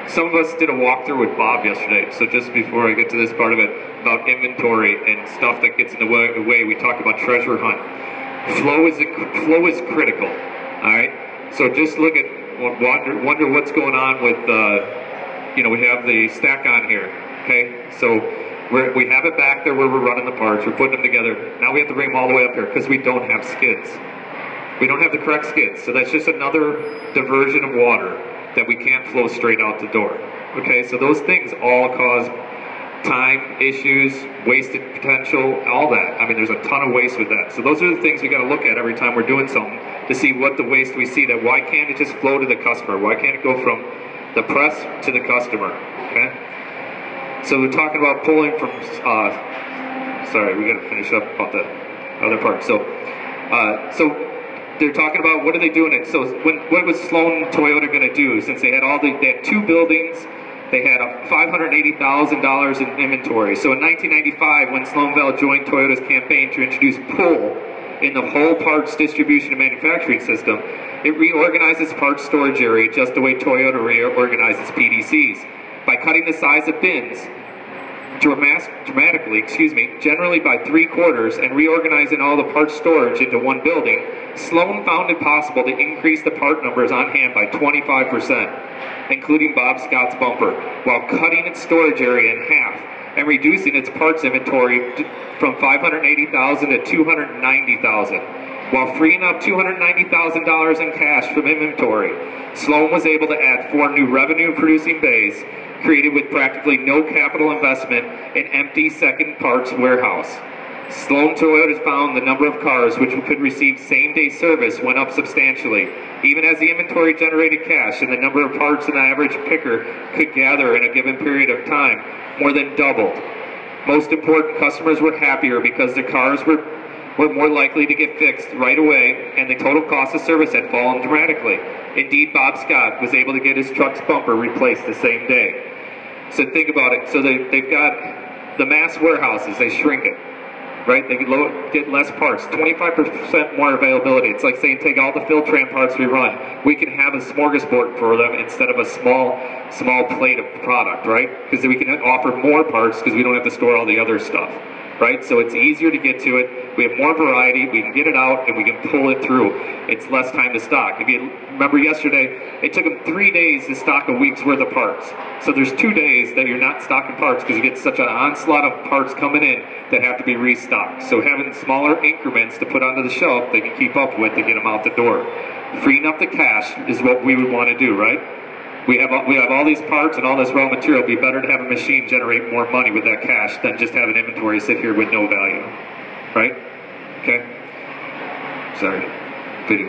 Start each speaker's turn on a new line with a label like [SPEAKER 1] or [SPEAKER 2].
[SPEAKER 1] Some of us did a walkthrough with Bob yesterday, so just before I get to this part of it, about inventory and stuff that gets in the way, we talk about treasure hunt. Flow is critical, all right? So just look at, wonder what's going on with, we have the stack on here, okay? So we have it back there where we're running the parts, we're putting them together. Now we have to bring them all the way up here because we don't have skids. We don't have the correct skids, so that's just another diversion of water that we can't flow straight out the door. Okay, so those things all cause time issues, wasted potential, all that. I mean, there's a ton of waste with that. So those are the things we got to look at every time we're doing something to see what the waste we see. That why can't it just flow to the customer? Why can't it go from the press to the customer? Okay. So we're talking about pulling from. Sorry, we got to finish up about the other part. So they're talking about what are they doing it. So what was Sloan Toyota going to do? Since they had they had 2 buildings, they had $580,000 in inventory. So in 1995, when Sloan Bell joined Toyota's campaign to introduce pull in the whole parts distribution and manufacturing system, it reorganized its parts storage area just the way Toyota reorganized its PDCs by cutting the size of bins dramatically, generally by 3/4, and reorganizing all the parts storage into one building. Sloan found it possible to increase the part numbers on hand by 25%, including Bob Scott's bumper, while cutting its storage area in half and reducing its parts inventory from $580,000 to $290,000, while freeing up $290,000 in cash from inventory. Sloan was able to add 4 new revenue-producing bays, created with practically no capital investment, an empty second parts warehouse. Sloan Toyota found the number of cars which could receive same-day service went up substantially, even as the inventory generated cash and the number of parts an average picker could gather in a given period of time more than doubled. Most important, customers were happier because their cars were more likely to get fixed right away, and the total cost of service had fallen dramatically. Indeed, Bob Scott was able to get his truck's bumper replaced the same day. So think about it. So they've got the mass warehouses, they shrink it, right? They get less parts, 25% more availability. It's like saying take all the Filtran parts we run. We can have a smorgasbord for them instead of a small plate of product, right? Because we can offer more parts because we don't have to store all the other stuff. Right? So it's easier to get to it. We have more variety. We can get it out and we can pull it through. It's less time to stock. If you remember yesterday, it took them 3 days to stock a week's worth of parts. So there's 2 days that you're not stocking parts because you get such an onslaught of parts coming in that have to be restocked. So having smaller increments to put onto the shelf they can keep up with to get them out the door. Freeing up the cash is what we would want to do, right? We have all these parts and all this raw material. It'd be better to have a machine generate more money with that cash than just have an inventory sit here with no value, right? Okay. Sorry. Video.